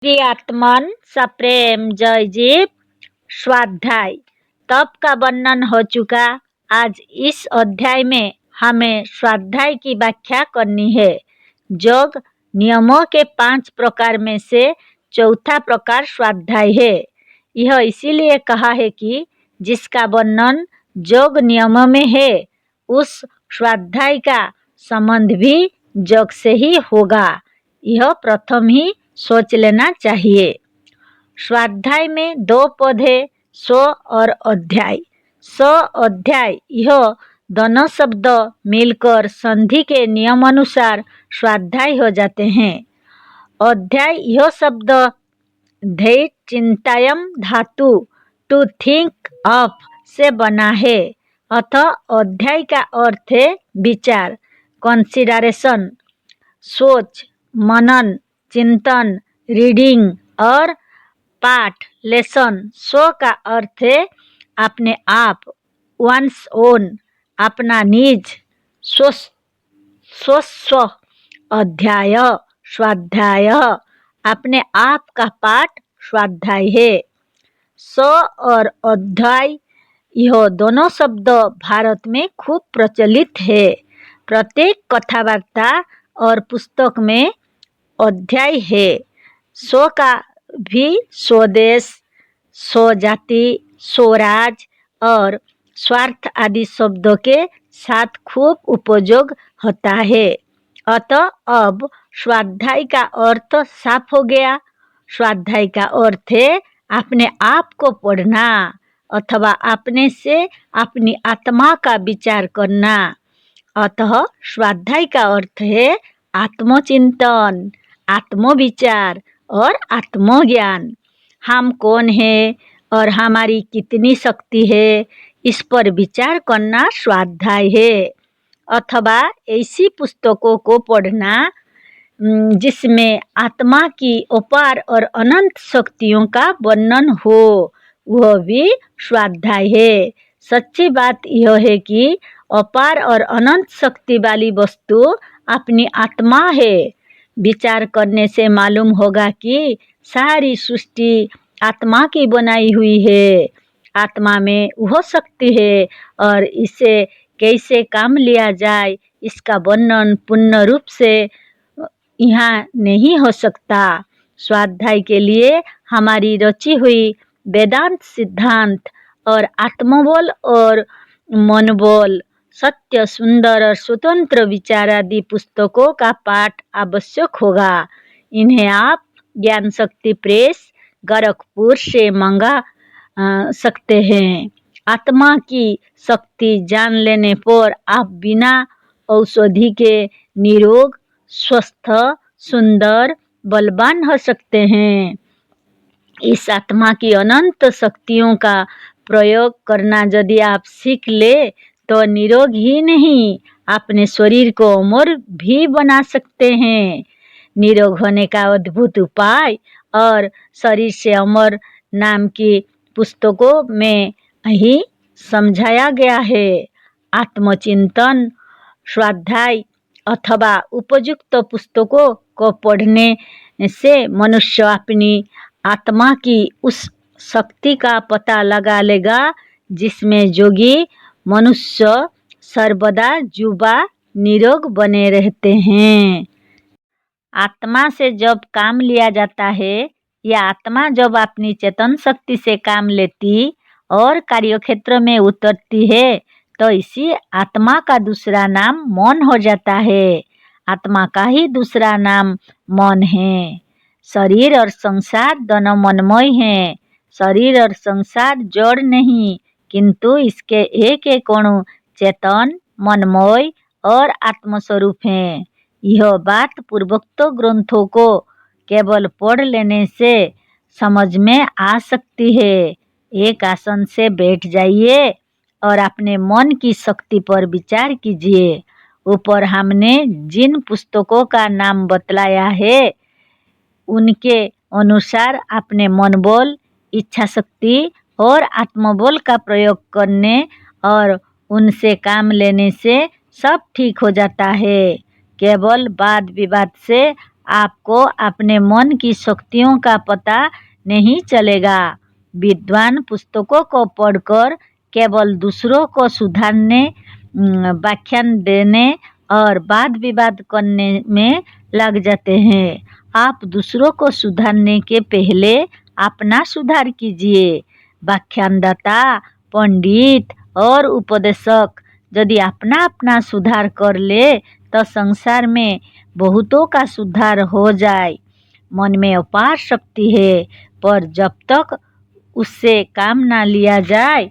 प्रियात्मन सप्रेम जय जीव स्वाध्याय तप का वर्णन हो चुका। आज इस अध्याय में हमें स्वाध्याय की व्याख्या करनी है। योग नियमों के 5 प्रकार में से चौथा प्रकार स्वाध्याय है। यह इसीलिए कहा है कि जिसका वर्णन योग नियमों में है उस स्वाध्याय का संबंध भी योग से ही होगा। यह प्रथम ही सोच लेना चाहिए। स्वाध्याय में 2 पद है, स्व और अध्याय। स्व अध्याय यह दोनों शब्द मिलकर संधि के नियम अनुसार स्वाध्याय हो जाते हैं। अध्याय यह शब्द ध्यय चिंतायम धातु टू थिंक ऑफ से बना है। अतः अध्याय का अर्थ है विचार, कंसिडरेशन, सोच, मनन, चिंतन, रीडिंग और पाठ, लेसन। स्व का अर्थ है अपने आप, वंस ओन, अपना निज, स्वस्व। अध्याय स्वाध्याय अपने आप का पाठ स्वाध्याय है। स्व और अध्याय यह दोनों शब्द भारत में खूब प्रचलित है। प्रत्येक कथावार्ता और पुस्तक में अध्याय है। स्व का भी स्वदेश, स्वजाति, स्वराज और स्वार्थ आदि शब्दों के साथ खूब उपयोग होता है। अतः अब स्वाध्याय का अर्थ साफ हो गया। स्वाध्याय का अर्थ है अपने आप को पढ़ना अथवा अपने से अपनी आत्मा का विचार करना। अतः स्वाध्याय का अर्थ है आत्मचिंतन, आत्मविचार और आत्मज्ञान। हम कौन हैं और हमारी कितनी शक्ति है, इस पर विचार करना स्वाध्याय है। अथवा ऐसी पुस्तकों को पढ़ना जिसमें आत्मा की अपार और अनंत शक्तियों का वर्णन हो, वह भी स्वाध्याय है। सच्ची बात यह है कि अपार और अनंत शक्ति वाली वस्तु अपनी आत्मा है। विचार करने से मालूम होगा कि सारी सृष्टि आत्मा की बनाई हुई है। आत्मा में वह शक्ति है और इसे कैसे काम लिया जाए इसका वर्णन पूर्ण रूप से यहाँ नहीं हो सकता। स्वाध्याय के लिए हमारी रची हुई वेदांत सिद्धांत और आत्मबल और मनोबल, सत्य, सुंदर और स्वतंत्र विचार आदि पुस्तकों का पाठ आवश्यक होगा। इन्हें आप ज्ञान शक्ति प्रेस गोरखपुर से मंगा सकते हैं। आत्मा की शक्ति जान लेने पर आप बिना औषधि के निरोग, स्वस्थ, सुंदर, बलवान हो सकते हैं। इस आत्मा की अनंत शक्तियों का प्रयोग करना यदि आप सीख ले तो निरोग ही नहीं, अपने शरीर को अमर भी बना सकते हैं। निरोग होने का अद्भुत उपाय और शरीर से अमर नाम की पुस्तकों में ही समझाया गया है। आत्मचिंतन स्वाध्याय अथवा उपयुक्त पुस्तकों को पढ़ने से मनुष्य अपनी आत्मा की उस शक्ति का पता लगा लेगा जिसमें योगी मनुष्य सर्वदा युवा निरोग बने रहते हैं। आत्मा से जब काम लिया जाता है या आत्मा जब अपनी चेतन शक्ति से काम लेती और कार्यक्षेत्र में उतरती है तो इसी आत्मा का दूसरा नाम मन हो जाता है। आत्मा का ही दूसरा नाम मन है। शरीर और संसार दोनों मनमय हैं। शरीर और संसार जड़ नहीं, किंतु इसके एक एक अणु चेतन, मनमय और आत्मस्वरूप हैं। यह बात पूर्वोक्त ग्रंथों को केवल पढ़ लेने से समझ में आ सकती है। एक आसन से बैठ जाइए और अपने मन की शक्ति पर विचार कीजिए। ऊपर हमने जिन पुस्तकों का नाम बतलाया है उनके अनुसार अपने मनोबल, इच्छा शक्ति और आत्मबल का प्रयोग करने और उनसे काम लेने से सब ठीक हो जाता है। केवल वाद विवाद से आपको अपने मन की शक्तियों का पता नहीं चलेगा। विद्वान पुस्तकों को पढ़कर केवल दूसरों को सुधारने, व्याख्यान देने और वाद विवाद करने में लग जाते हैं। आप दूसरों को सुधारने के पहले अपना सुधार कीजिए। व्याख्यानदाता, पंडित और उपदेशक यदि अपना अपना सुधार कर ले तो संसार में बहुतों का सुधार हो जाए। मन में अपार शक्ति है, पर जब तक उससे काम ना लिया जाए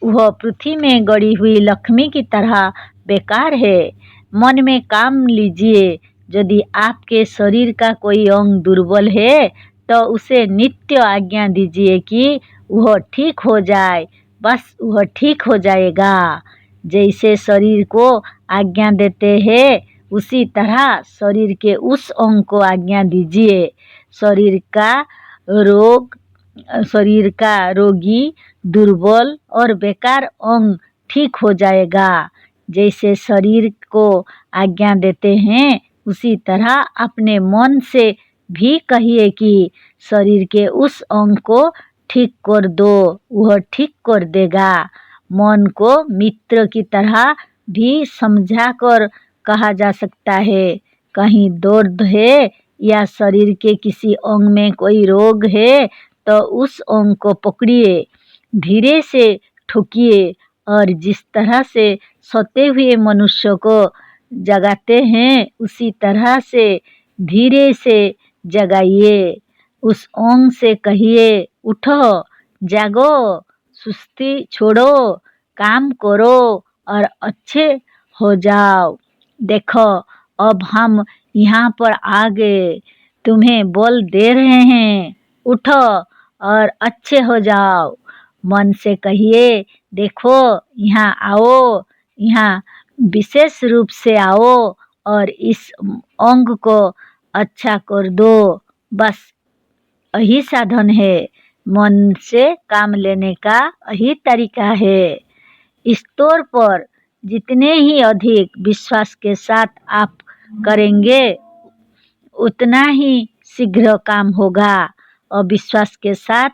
वह पृथ्वी में गड़ी हुई लक्ष्मी की तरह बेकार है। मन में काम लीजिए। यदि आपके शरीर का कोई अंग दुर्बल है तो उसे नित्य आज्ञा दीजिए कि वह ठीक हो जाए। बस वह ठीक हो जाएगा। जैसे शरीर को आज्ञा देते हैं उसी तरह शरीर के उस अंग को आज्ञा दीजिए। शरीर का रोगी, दुर्बल और बेकार अंग ठीक हो जाएगा। जैसे शरीर को आज्ञा देते हैं उसी तरह अपने मन से भी कहिए कि शरीर के उस अंग को ठीक कर दो, वह ठीक कर देगा। मन को मित्र की तरह भी समझा कर कहा जा सकता है। कहीं दर्द है या शरीर के किसी अंग में कोई रोग है तो उस अंग को पकड़िए, धीरे से ठोकिए और जिस तरह से सोते हुए मनुष्य को जगाते हैं उसी तरह से धीरे से जगाइए। उस अंग से कहिए, उठो, जागो, सुस्ती छोड़ो, काम करो और अच्छे हो जाओ। देखो अब हम यहाँ पर आ गए, तुम्हें बोल दे रहे हैं, उठो और अच्छे हो जाओ। मन से कहिए, देखो यहाँ आओ, यहाँ विशेष रूप से आओ और इस अंग को अच्छा कर दो। बस यही साधन है। मन से काम लेने का यही तरीका है। इस तौर पर जितने ही अधिक विश्वास के साथ आप करेंगे उतना ही शीघ्र काम होगा। और विश्वास के साथ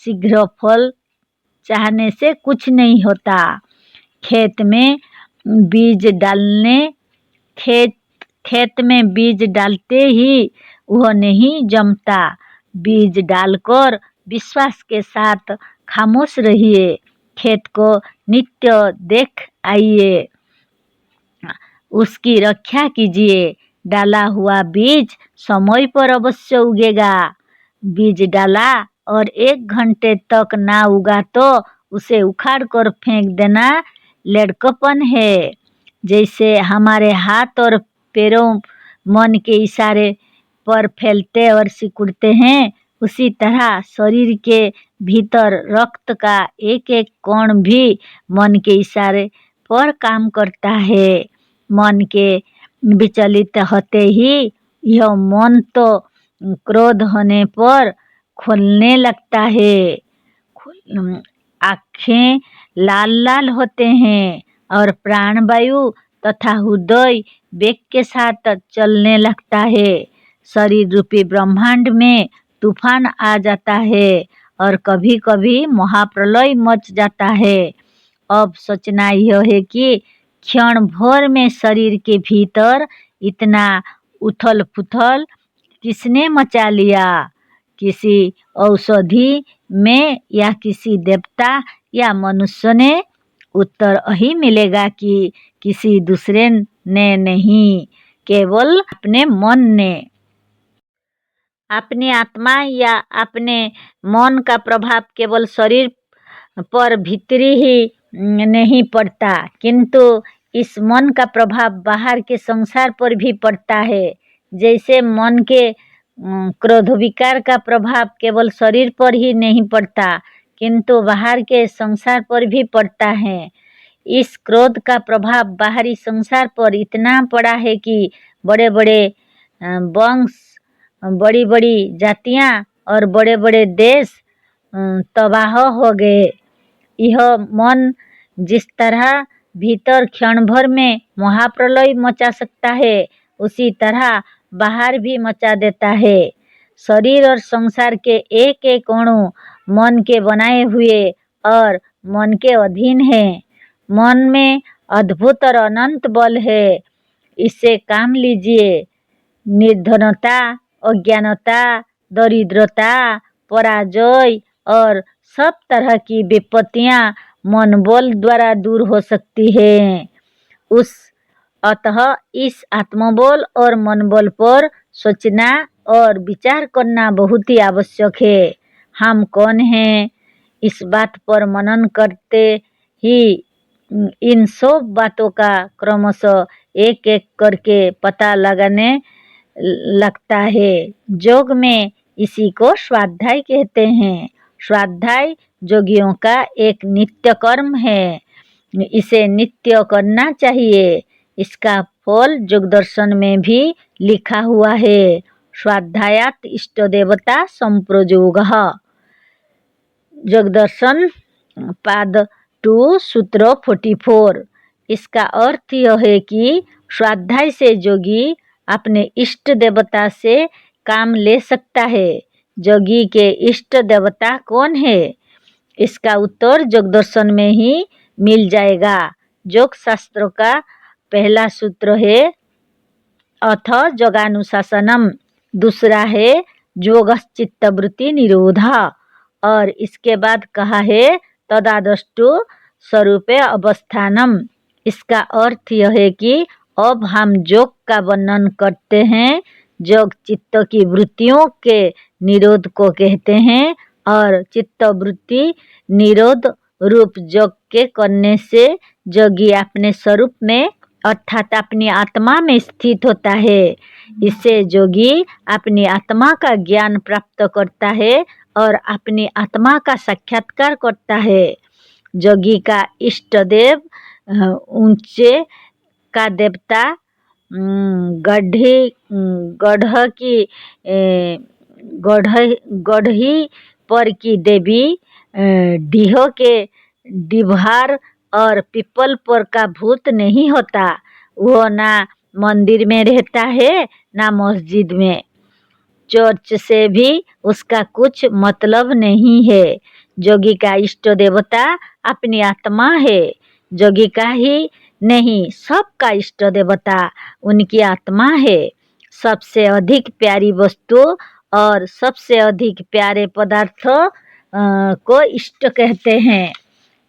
शीघ्र फल चाहने से कुछ नहीं होता। खेत में बीज डालते ही वह नहीं जमता। बीज डालकर विश्वास के साथ खामोश रहिए, खेत को नित्य देख आइए, उसकी रक्षा कीजिए। डाला हुआ बीज समय पर अवश्य उगेगा। बीज डाला और 1 घंटे तक ना उगा तो उसे उखाड़ कर फेंक देना लड़कपन है। जैसे हमारे हाथ और पैरों मन के इशारे पर फैलते और सिकुड़ते हैं, उसी तरह शरीर के भीतर रक्त का एक एक कण भी मन के इशारे पर काम करता है। मन के विचलित होते ही यह मन तो क्रोध होने पर खोलने लगता है, आँखें लाल लाल होते हैं और प्राणवायु तथा हृदय वेग के साथ चलने लगता है। शरीर रूपी ब्रह्मांड में तूफान आ जाता है और कभी कभी महाप्रलय मच जाता है। अब सोचना यह है कि क्षण भर में शरीर के भीतर इतना उथल पुथल किसने मचा लिया? किसी औषधि में या किसी देवता या मनुष्य ने? उत्तर यही मिलेगा कि किसी दूसरे ने नहीं, केवल अपने मन ने। अपनी आत्मा या अपने मन का प्रभाव केवल शरीर पर भीतरी ही नहीं पड़ता, किंतु इस मन का प्रभाव बाहर के संसार पर भी पड़ता है। जैसे मन के क्रोध विकार का प्रभाव केवल शरीर पर ही नहीं पड़ता, किंतु बाहर के संसार पर भी पड़ता है। इस क्रोध का प्रभाव बाहरी संसार पर इतना पड़ा है कि बड़े बड़े वंश, बड़ी बड़ी जातियां और बड़े बड़े देश तबाह हो गए। यह मन जिस तरह भीतर क्षण भर में महाप्रलय मचा सकता है, उसी तरह बाहर भी मचा देता है। शरीर और संसार के एक एक अणु मन के बनाए हुए और मन के अधीन है। मन में अद्भुत और अनंत बल है, इससे काम लीजिए। निर्धनता, अज्ञानता, दरिद्रता, पराजय और सब तरह की विपत्तियां मनोबल द्वारा दूर हो सकती हैं। अतः इस आत्मबल और मनोबल पर सोचना और विचार करना बहुत ही आवश्यक है। हम कौन हैं, इस बात पर मनन करते ही इन सब बातों का क्रमशः एक एक करके पता लगाने लगता है। योग में इसी को स्वाध्याय कहते हैं। स्वाध्याय योगियों का एक नित्य कर्म है, इसे नित्य करना चाहिए। इसका फल योग दर्शन में भी लिखा हुआ है। स्वाध्यायात इष्ट देवता संप्रयोगः। योग दर्शन पाद 2 सूत्र 44। इसका अर्थ यह है कि स्वाध्याय से योगी अपने इष्ट देवता से काम ले सकता है। योगी के इष्ट देवता कौन है, इसका उत्तर योग दर्शन में ही मिल जाएगा। योग शास्त्र का पहला सूत्र है अथ योगानुशासनम, दूसरा है योगश्चित्तवृत्ति निरोध, और इसके बाद कहा है तदादष्टु स्वरूपे अवस्थानम। इसका अर्थ यह है कि अब हम योग का वर्णन करते हैं। योग चित्त की वृत्तियों के निरोध को कहते हैं, और चित्तवृत्ति निरोध रूप योग के करने से योगी अपने स्वरूप में अर्थात अपनी आत्मा में स्थित होता है। इससे योगी अपनी आत्मा का ज्ञान प्राप्त करता है और अपनी आत्मा का साक्षात्कार करता है। योगी का इष्ट देव ऊंचे का देवता गढ़ी पर की देवी, डीहो के डिभार और पीपल पर का भूत नहीं होता। वो ना मंदिर में रहता है ना मस्जिद में। चर्च से भी उसका कुछ मतलब नहीं है। योगी का इष्ट देवता अपनी आत्मा है। योगी का ही नहीं, सबका इष्ट देवता उनकी आत्मा है। सबसे अधिक प्यारी वस्तु और सबसे अधिक प्यारे पदार्थ को इष्ट कहते हैं।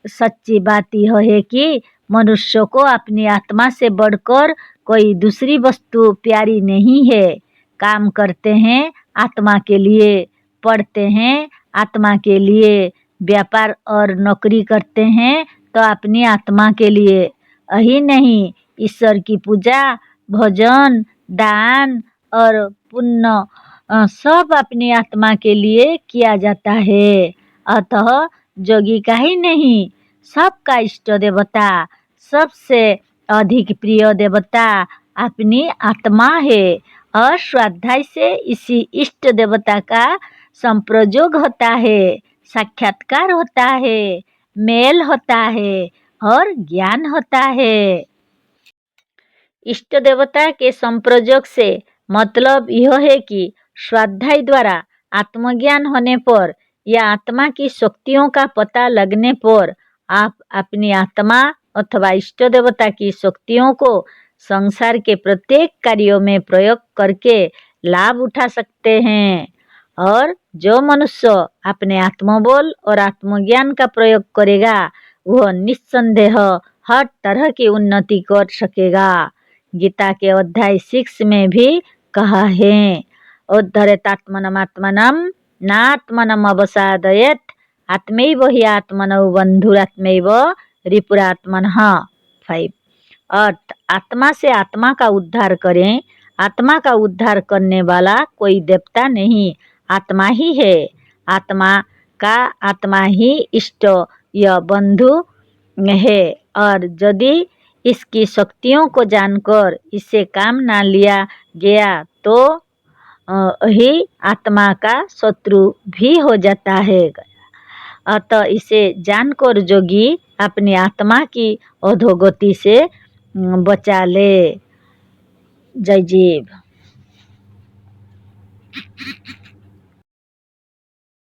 सच्ची बात यह है कि मनुष्य को अपनी आत्मा से बढ़कर कोई दूसरी वस्तु प्यारी नहीं है। काम करते हैं आत्मा के लिए, पढ़ते हैं आत्मा के लिए, व्यापार और नौकरी करते हैं तो अपनी आत्मा के लिए ही नहीं, ईश्वर की पूजा, भजन, दान और पुण्य सब अपनी आत्मा के लिए किया जाता है। अतः योगी का ही नहीं, सबका इष्ट देवता, सबसे अधिक प्रिय देवता अपनी आत्मा है। और स्वाध्याय से इसी इष्ट देवता का संप्रयोग होता है, साक्षात्कार होता है, मेल होता है और ज्ञान होता है। इष्ट देवता के संप्रयोग से मतलब यह है कि स्वाध्याय द्वारा आत्मज्ञान होने पर या आत्मा की शक्तियों का पता लगने पर आप अपनी आत्मा अथवा इष्ट देवता की शक्तियों को संसार के प्रत्येक कार्यों में प्रयोग करके लाभ उठा सकते हैं। और जो मनुष्य अपने आत्मबल और आत्मज्ञान का प्रयोग करेगा वह निस्संदेह हर तरह की उन्नति कर सकेगा। गीता के अध्याय 6 में भी कहा है, उद्धरेतात्मनम् आत्मनम् नात्मनम् अवसादयेत् आत्मैव हि आत्मनौ बन्धुरात्मैव रिपुरात्मनः। 5। अर्थ, आत्मा से आत्मा का उद्धार करें। आत्मा का उद्धार करने वाला कोई देवता नहीं, आत्मा ही है। आत्मा का आत्मा ही इष्ट या बंधु है, और यदि इसकी शक्तियों को जानकर इसे काम ना लिया गया तो ही आत्मा का शत्रु भी हो जाता है। अतः इसे जानकर योगी अपनी आत्मा की अधोगति से बचा ले। जय जीव।